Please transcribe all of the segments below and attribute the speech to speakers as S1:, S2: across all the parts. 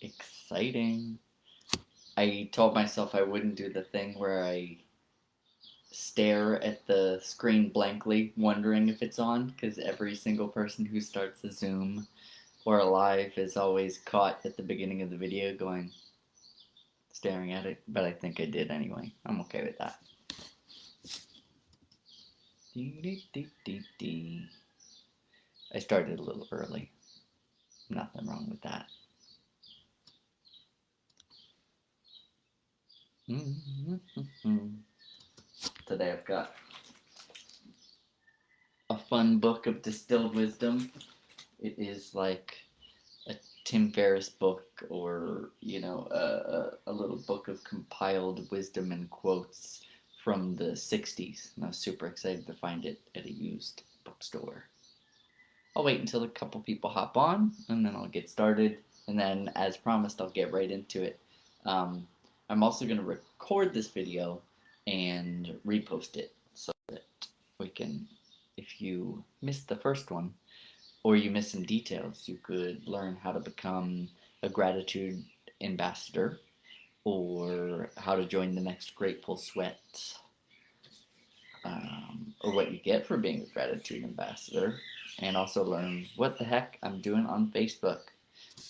S1: Exciting. I told myself I wouldn't do the thing where I stare at the screen blankly, wondering if it's on, because every single person who starts a Zoom or a live is always caught at the beginning of the video going, staring at it, but I think I did anyway. I'm okay with that. I started a little early. Nothing wrong with that. Today I've got a fun book of distilled wisdom. It is like a Tim Ferriss book, or a little book of compiled wisdom and quotes from the 60s, and I was super excited to find it at a used bookstore. I'll wait until a couple people hop on, and then I'll get started, and then, as promised, I'll get right into it. um, I'm also going to record this video and repost it so that we can, if you missed the first one, or you miss some details, you could learn how to become a gratitude ambassador, or how to join the next Grateful Sweat, or what you get for being a gratitude ambassador, and also learn what the heck I'm doing on Facebook.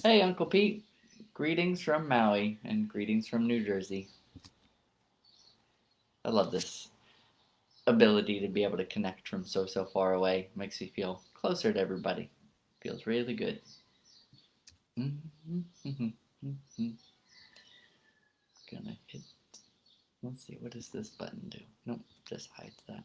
S1: Hey, Uncle Pete, greetings from Maui and greetings from New Jersey. I love this ability to be able to connect from so far away. Makes me feel closer to everybody. Feels really good. Gonna hit. Let's see, what does this button do? Nope, just hides that.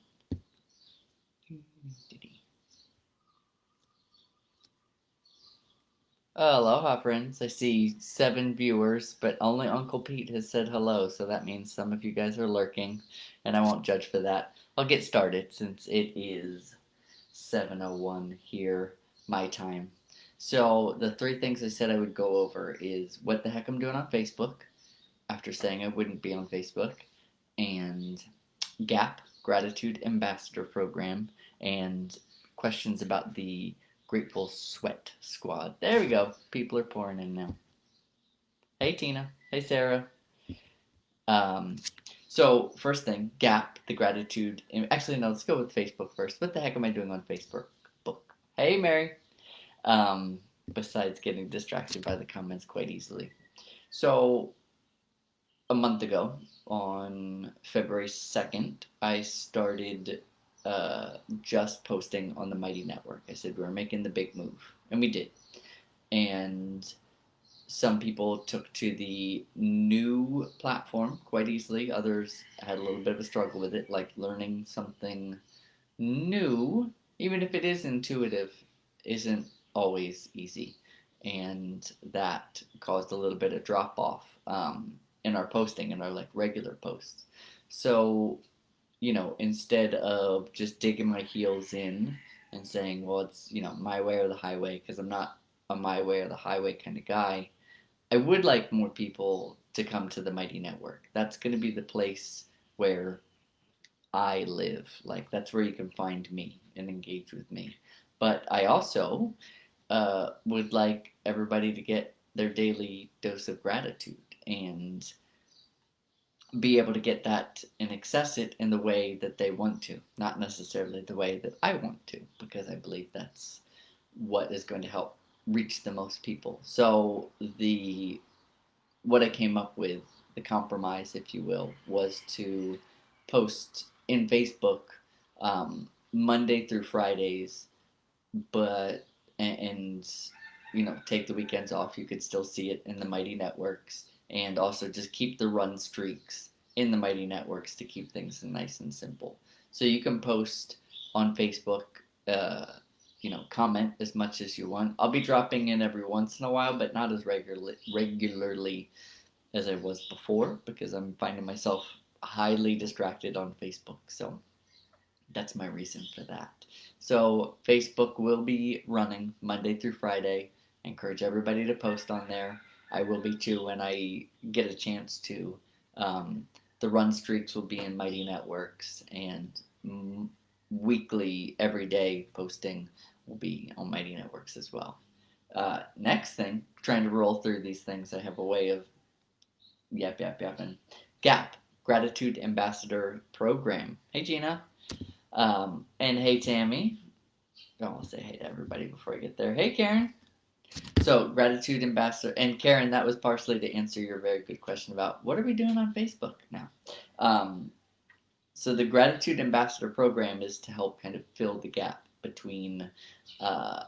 S1: Aloha, friends. I see 7 viewers, but only Uncle Pete has said hello, so that means some of you guys are lurking, and I won't judge for that. I'll get started since it is 7:01 here, my time. So, the 3 things I said I would go over is what the heck I'm doing on Facebook, after saying I wouldn't be on Facebook, and GAP, Gratitude Ambassador Program, and questions about the Grateful Sweat Squad. There we go. People are pouring in now. Hey, Tina. Hey, Sarah. Um, so, first thing, GAP, the Gratitude. Actually, no, let's go with Facebook first. What the heck am I doing on Facebook? Book. Hey, Mary. Um, besides getting distracted by the comments quite easily. So, a month ago, on February 2nd, I started just posting on the Mighty Network. I said we were making the big move, and we did. And some people took to the new platform quite easily. Others had a little bit of a struggle with it, like learning something new, even if it is intuitive, isn't always easy. And that caused a little bit of drop off in our posting, in our like regular posts. So, instead of just digging my heels in and saying, well, it's, my way or the highway, because I'm not a my way or the highway kind of guy, I would like more people to come to the Mighty Network. That's going to be the place where I live. Like, that's where you can find me and engage with me. But I also would like everybody to get their daily dose of gratitude and be able to get that and access it in the way that they want to, not necessarily the way that I want to, because I believe that's what is going to help reach the most people. So the what I came up with, the compromise, if you will, was to post in Facebook Monday through Fridays, but and take the weekends off. You could still see it in the Mighty Networks, and also just keep the run streaks in the Mighty Networks to keep things nice and simple. So you can post on Facebook. Comment as much as you want. I'll be dropping in every once in a while, but not as regularly as I was before, because I'm finding myself highly distracted on Facebook. So that's my reason for that. So Facebook will be running Monday through Friday. I encourage everybody to post on there. I will be too when I get a chance to. The run streaks will be in Mighty Networks, and weekly, everyday posting will be on Mighty Networks as well. Next thing, trying to roll through these things. I have a way of yapping. GAP, Gratitude Ambassador Program. Hey, Gina. And hey, Tammy. I'll say hey to everybody before I get there. Hey, Karen. So, Gratitude Ambassador. And Karen, that was partially to answer your very good question about what are we doing on Facebook now? So, the Gratitude Ambassador Program is to help kind of fill the gap between uh,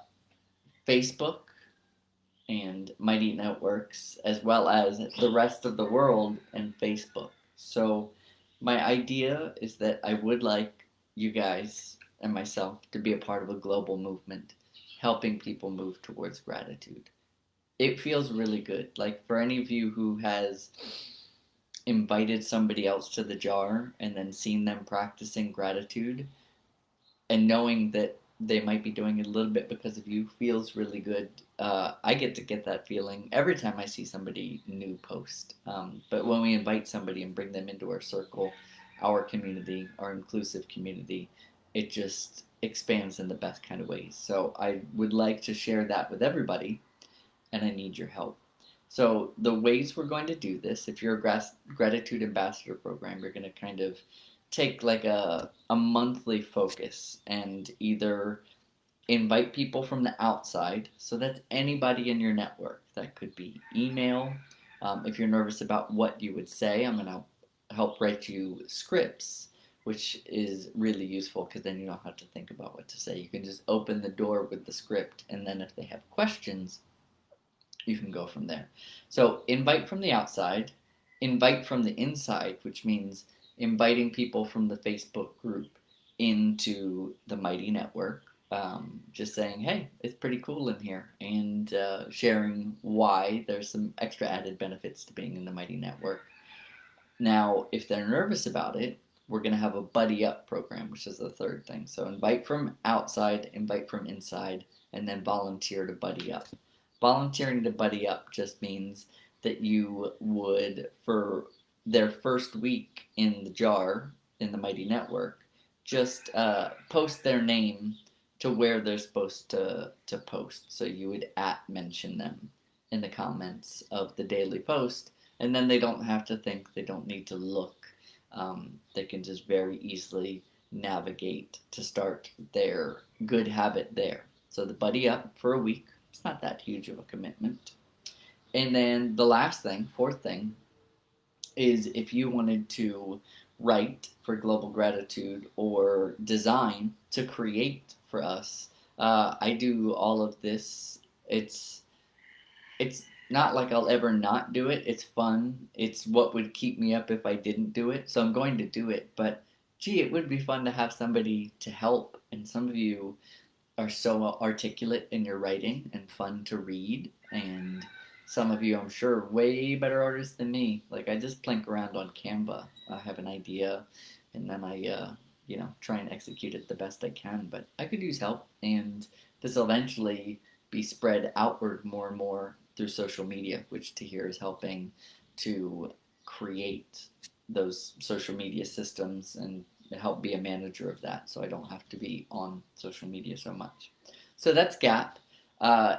S1: Facebook and Mighty Networks, as well as the rest of the world and Facebook. So, my idea is that I would like you guys and myself to be a part of a global movement helping people move towards gratitude. It feels really good. Like for any of you who has invited somebody else to the jar and then seen them practicing gratitude and knowing that they might be doing it a little bit because of you feels really good. I get that feeling every time I see somebody new post. But when we invite somebody and bring them into our circle, our community, our inclusive community, it just expands in the best kind of ways. So I would like to share that with everybody, and I need your help. So the ways we're going to do this, if you're a gratitude ambassador program, you're going to kind of take like a monthly focus and either invite people from the outside. So that's anybody in your network. That could be email. If you're nervous about what you would say, I'm going to help write you scripts, which is really useful because then you don't have to think about what to say. You can just open the door with the script, and then if they have questions, you can go from there. So invite from the outside, invite from the inside, which means inviting people from the Facebook group into the Mighty Network. Just saying, hey, it's pretty cool in here, and sharing why there's some extra added benefits to being in the Mighty Network. Now, if they're nervous about it, we're going to have a buddy up program, which is the third thing. So invite from outside, invite from inside, and then volunteer to buddy up. Volunteering to buddy up just means that you would, for their first week in the jar, in the Mighty Network, just post their name to where they're supposed to post. So you would mention them in the comments of the daily post, and then they don't have to think, they don't need to look. They can just very easily navigate to start their good habit there. So the buddy up for a week, it's not that huge of a commitment. And then the last thing, fourth thing, is if you wanted to write for Global Gratitude or design to create for us, I do all of this. It's not like I'll ever not do it. It's fun. It's what would keep me up if I didn't do it. So I'm going to do it. But gee, it would be fun to have somebody to help. And some of you are so articulate in your writing and fun to read. And some of you, I'm sure, way better artists than me. Like I just plink around on Canva. I have an idea, and then I, try and execute it the best I can. But I could use help, and this will eventually be spread outward more and more through social media, which Tahir is helping to create those social media systems and help be a manager of that, so I don't have to be on social media so much. So that's GAP.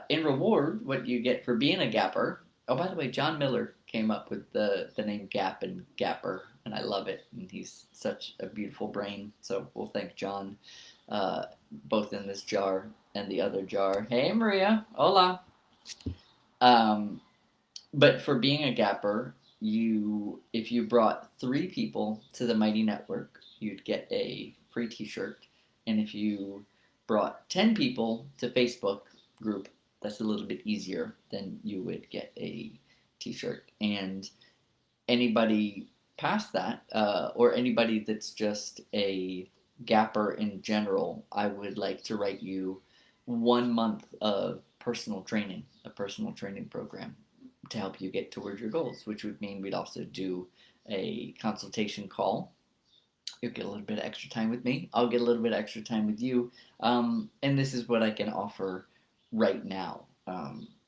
S1: In reward, what you get for being a Gapper. Oh, by the way, John Miller came up with the name Gap and Gapper, and I love it. And he's such a beautiful brain. So we'll thank John, both in this jar and the other jar. Hey, Maria. Hola. Um, but for being a Gapper, if you brought 3 people to the Mighty Network, you'd get a free T-shirt, and if you brought 10 people to Facebook group, that's a little bit easier. Then you would get a T-shirt, and anybody past that, or anybody that's just a Gapper in general, I would like to write you 1 month of personal training, a personal training program to help you get towards your goals, which would mean we'd also do a consultation call. You'll get a little bit of extra time with me. I'll get a little bit of extra time with you. And this is what I can offer right now.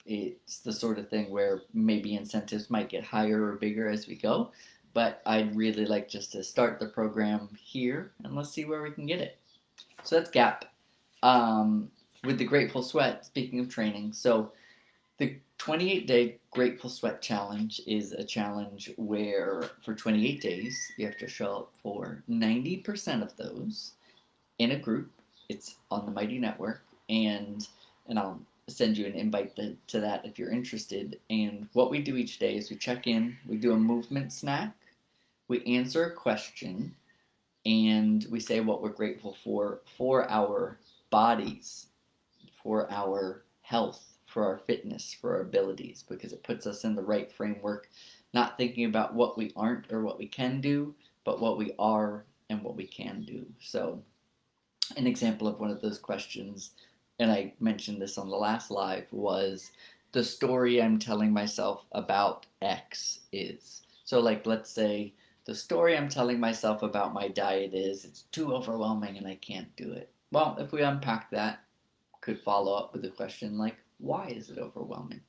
S1: It's the sort of thing where maybe incentives might get higher or bigger as we go, but I'd really like just to start the program here and let's see where we can get it. So that's GAP. With the Grateful Sweat, speaking of training, so The 28-day Grateful Sweat Challenge is a challenge where for 28 days you have to show up for 90% of those in a group. It's on the Mighty Network, and I'll send you an invite to that if you're interested. And what we do each day is we check in, we do a movement snack, we answer a question, and we say what we're grateful for our bodies, for our health, for our fitness, for our abilities, because it puts us in the right framework, not thinking about what we aren't or what we can do, but what we are and what we can do. So, an example of one of those questions, and I mentioned this on the last live, was the story I'm telling myself about X is. So, like, let's say the story I'm telling myself about my diet is it's too overwhelming and I can't do it. Well, if we unpack that, could follow up with a question like, why is it overwhelming?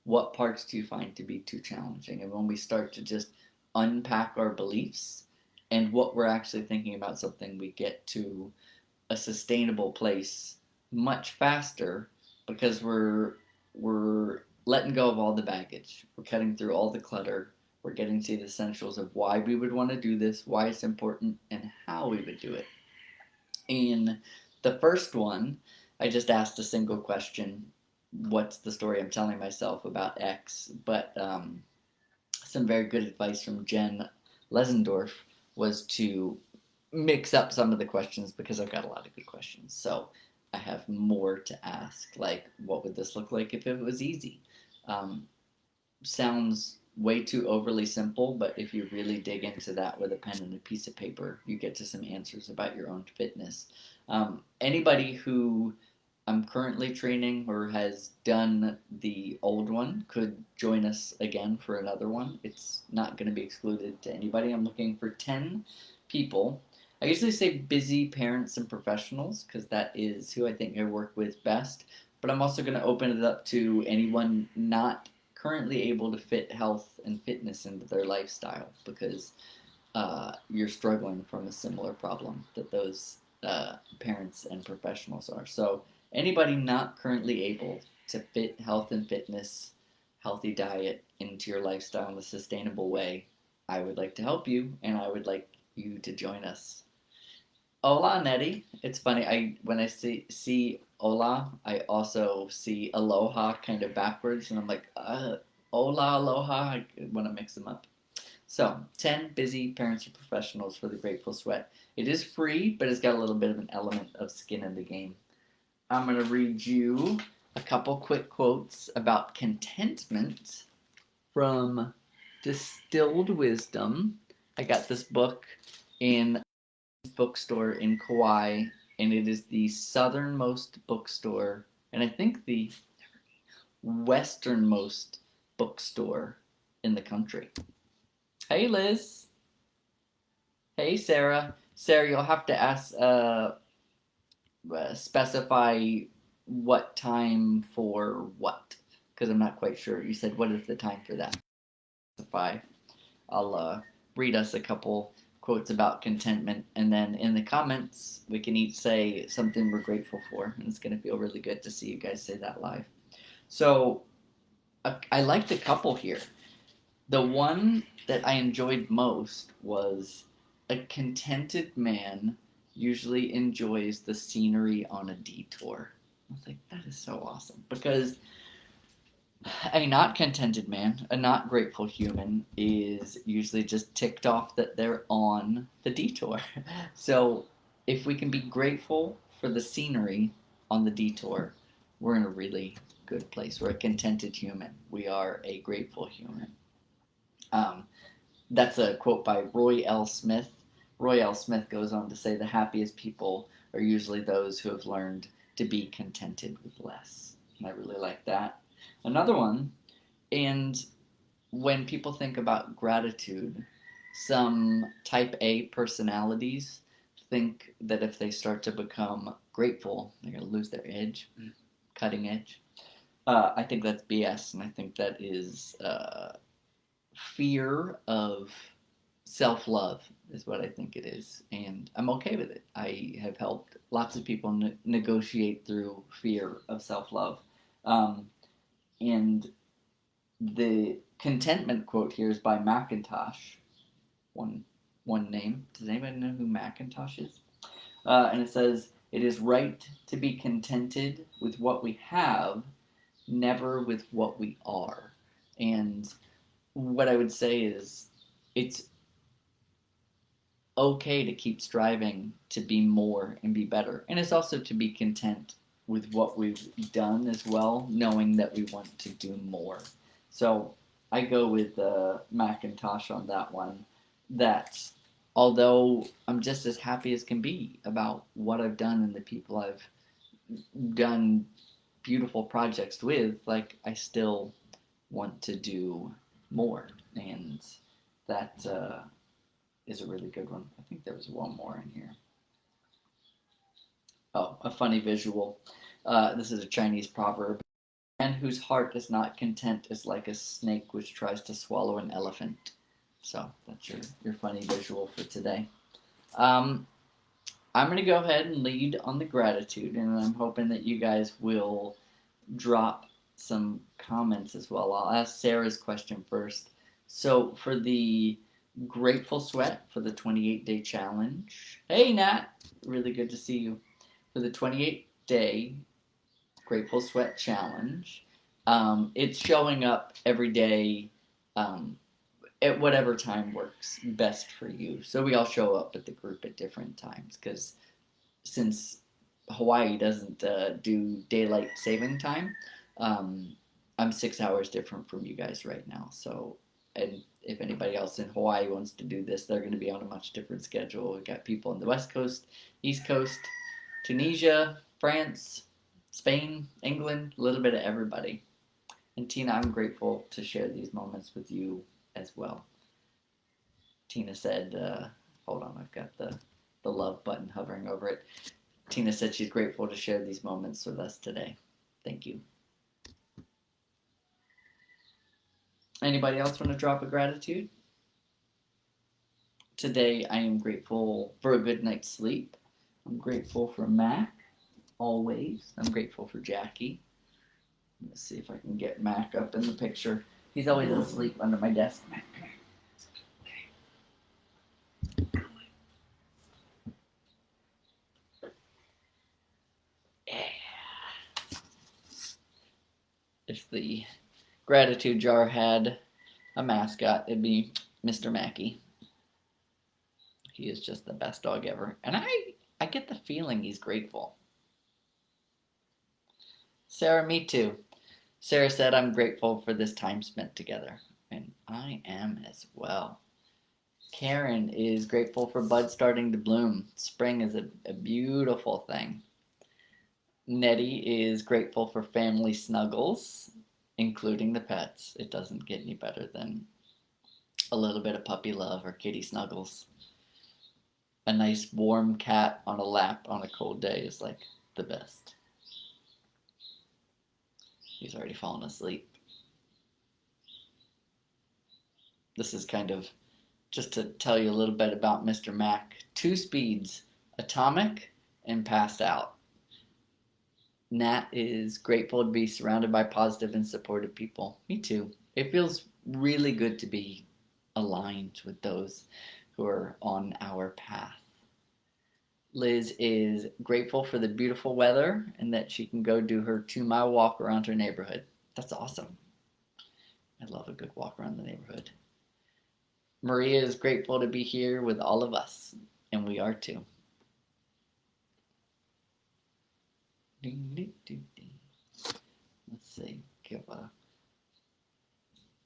S1: What parts do you find to be too challenging? And when we start to just unpack our beliefs and what we're actually thinking about something, we get to a sustainable place much faster because we're letting go of all the baggage. We're cutting through all the clutter. We're getting to the essentials of why we would want to do this, why it's important, and how we would do it. In the first one, I just asked a single question: what's the story I'm telling myself about X? But some very good advice from Jen Lesendorf was to mix up some of the questions because I've got a lot of good questions. So I have more to ask, like what would this look like if it was easy? Um, Sounds way too overly simple, but if you really dig into that with a pen and a piece of paper, you get to some answers about your own fitness. Anybody who I'm currently training or has done the old one could join us again for another one. It's not going to be excluded to anybody. I'm looking for 10 people. I usually say busy parents and professionals because that is who I think I work with best. But I'm also going to open it up to anyone not currently able to fit health and fitness into their lifestyle because you're struggling from a similar problem that those parents and professionals are. So, anybody not currently able to fit health and fitness, healthy diet into your lifestyle in a sustainable way, I would like to help you and I would like you to join us. Hola, Nettie. It's funny. I when I see hola, I also see aloha kind of backwards, and I'm like, hola, aloha. I want to mix them up. So, 10 busy parents or professionals for the Grateful Sweat. It is free, but it's got a little bit of an element of skin in the game. I'm going to read you a couple quick quotes about contentment from Distilled Wisdom. I got this book in bookstore in Kauai, and it is the southernmost bookstore, and I think the westernmost bookstore in the country. Hey, Liz. Hey, Sarah. Sarah, you'll have to specify what time for what, because I'm not quite sure. You said what is the time for that? Specify. I'll read us a couple quotes about contentment, and then in the comments we can each say something we're grateful for, and it's gonna feel really good to see you guys say that live. So I liked a couple here. The one that I enjoyed most was a contented man usually enjoys the scenery on a detour. I was like, that is so awesome because a not contented man, a not grateful human, is usually just ticked off that they're on the detour. So, if we can be grateful for the scenery on the detour, we're in a really good place. We're a contented human. We are a grateful human. Um, that's a quote by Roy L. Smith. Roy L. Smith goes on to say the happiest people are usually those who have learned to be contented with less. And I really like that. Another one, and when people think about gratitude, some type A personalities think that if they start to become grateful, they're going to lose their edge, cutting edge. I think that's BS, and I think that is fear of self love, is what I think it is. And I'm okay with it. I have helped lots of people negotiate through fear of self love. Um, And the contentment quote here is by Macintosh. One name. Does anybody know who Macintosh is? And it says, "It is right to be contented with what we have, never with what we are." And what I would say is, it's okay to keep striving to be more and be better. And it's also to be content with what we've done as well, knowing that we want to do more. So I go with Macintosh on that one. That although I'm just as happy as can be about what I've done and the people I've done beautiful projects with, like I still want to do more. And that is a really good one. I think there was one more in here. Oh, a funny visual. This is a Chinese proverb. A man whose heart is not content is like a snake which tries to swallow an elephant. So that's your funny visual for today. Um, I'm going to go ahead and lead on the gratitude, and I'm hoping that you guys will drop some comments as well. I'll ask Sarah's question first. So for the Grateful Sweat for the 28-day challenge. Hey Nat, really good to see you. For the 28-day Grateful Sweat challenge, it's showing up every day um, at whatever time works best for you. So we all show up at the group at different times because since Hawaii doesn't do daylight saving time, um, I'm 6 hours different from you guys right now. So, and if anybody else in Hawaii wants to do this, they're going to be on a much different schedule. We've got people on the West Coast, East Coast, Tunisia, France, Spain, England, a little bit of everybody. And Tina, I'm grateful to share these moments with you as well. Tina said, hold on, I've got the love button hovering over it. Tina said she's grateful to share these moments with us today. Thank you. Anybody else want to drop a gratitude? Today, I am grateful for a good night's sleep. I'm grateful for Mac, always. I'm grateful for Jackie. Let's see if I can get Mac up in the picture. He's always asleep under my desk. Mac, come here. Yeah. If the gratitude jar had a mascot, it'd be Mr. Mackey. He is just the best dog ever. And I get the feeling he's grateful. Sarah, me too. Sarah said, "I'm grateful for this time spent together." And I am as well. Karen is grateful for buds starting to bloom. Spring is a beautiful thing. Nettie is grateful for family snuggles, including the pets. It doesn't get any better than a little bit of puppy love or kitty snuggles. A nice warm cat on a lap on a cold day is like the best. He's already fallen asleep. This is kind of just to tell you a little bit about Mr. Mac. 2 speeds, atomic and passed out. Nat is grateful to be surrounded by positive and supportive people. Me too. It feels really good to be aligned with those who are on our path. Liz is grateful for the beautiful weather and that she can go do her 2-mile walk around her neighborhood. That's awesome. I love a good walk around the neighborhood. Maria is grateful to be here with all of us, and we are too. Let's see, give a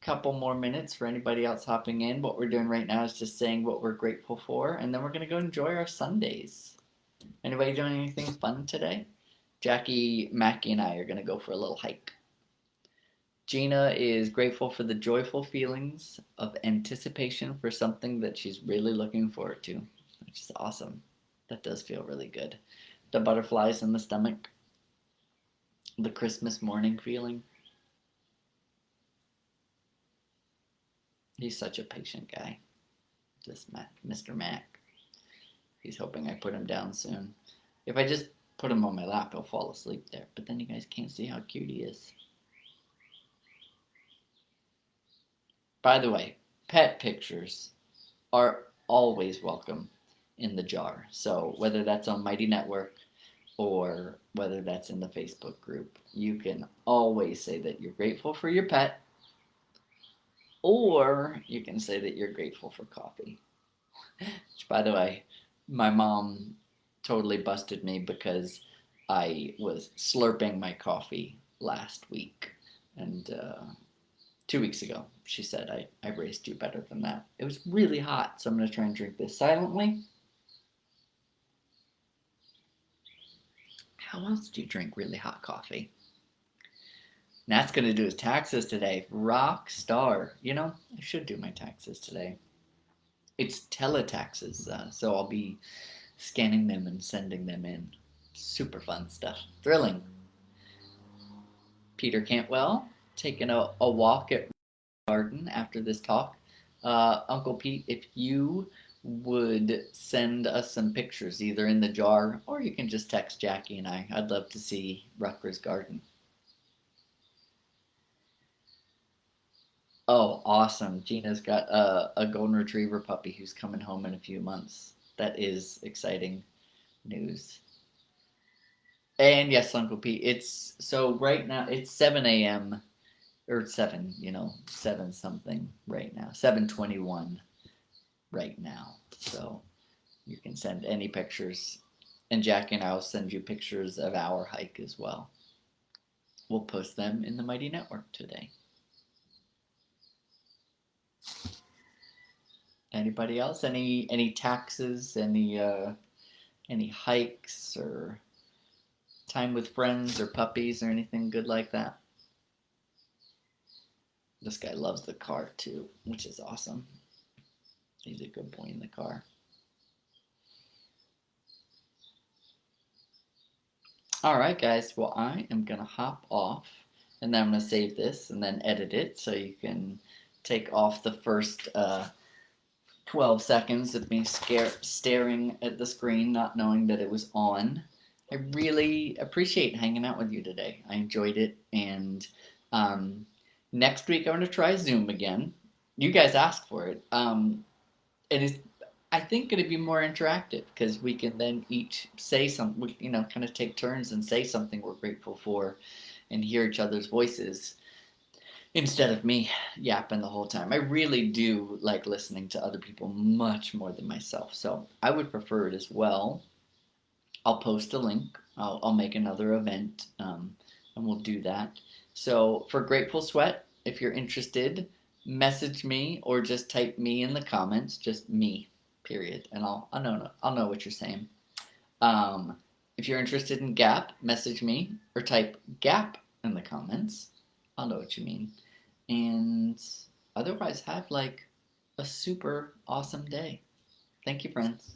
S1: couple more minutes for anybody else hopping in. What we're doing right now is just saying what we're grateful for, and then we're going to go enjoy our Sundays. Anybody doing anything fun today? Jackie, Mackie, and I are going to go for a little hike. Gina is grateful for the joyful feelings of anticipation for something that she's really looking forward to, which is awesome. That does feel really good. The butterflies in the stomach, the Christmas morning feeling. He's such a patient guy, this Mr. Mac. He's hoping I put him down soon. If I just put him on my lap, he'll fall asleep there. But then you guys can't see how cute he is. By the way, pet pictures are always welcome in the jar. So whether that's on Mighty Network or whether that's in the Facebook group, you can always say that you're grateful for your pet, or you can say that you're grateful for coffee. Which, by the way, my mom totally busted me because I was slurping my coffee last week. And 2 weeks ago, she said I raised you better than that. It was really hot, so I'm going to try and drink this silently. How else do you drink really hot coffee? Nat's going to do his taxes today. Rock star. You know, I should do my taxes today. It's teletaxes, so I'll be scanning them and sending them in. Super fun stuff. Thrilling. Peter Cantwell taking a walk at garden after this talk. Uncle Pete, if you would send us some pictures either in the jar or you can just text Jackie and I. I'd love to see Rutgers Garden. Oh, awesome. Gina's got a golden retriever puppy who's coming home in a few months. That is exciting news. And yes, Uncle Pete, it's so right now it's 7 a.m. or 7, 7 something right now. 7:21 right now. So you can send any pictures. And Jackie and I will send you pictures of our hike as well. We'll post them in the Mighty Network today. Anybody else? Any taxes? Any hikes or time with friends or puppies or anything good like that? This guy loves the car too, which is awesome. He's a good boy in the car. All right, guys. Well, I am going to hop off and then I'm going to save this and then edit it so you can take off the first 12 seconds of me staring at the screen, not knowing that it was on. I really appreciate hanging out with you today. I enjoyed it. And next week, I'm going to try Zoom again. You guys asked for it. It is, I think, going to be more interactive because we can then each say something, kind of take turns and say something we're grateful for and hear each other's voices instead of me yapping the whole time. I really do like listening to other people much more than myself, so I would prefer it as well. I'll post a link. I'll make another event, and we'll do that. So for Grateful Sweat, if you're interested, message me or just type me in the comments, just me, period, and I'll know what you're saying. Um, if you're interested in Gap, message me or type Gap in the comments. I'll know what you mean. And otherwise, have like a super awesome day. Thank you, friends.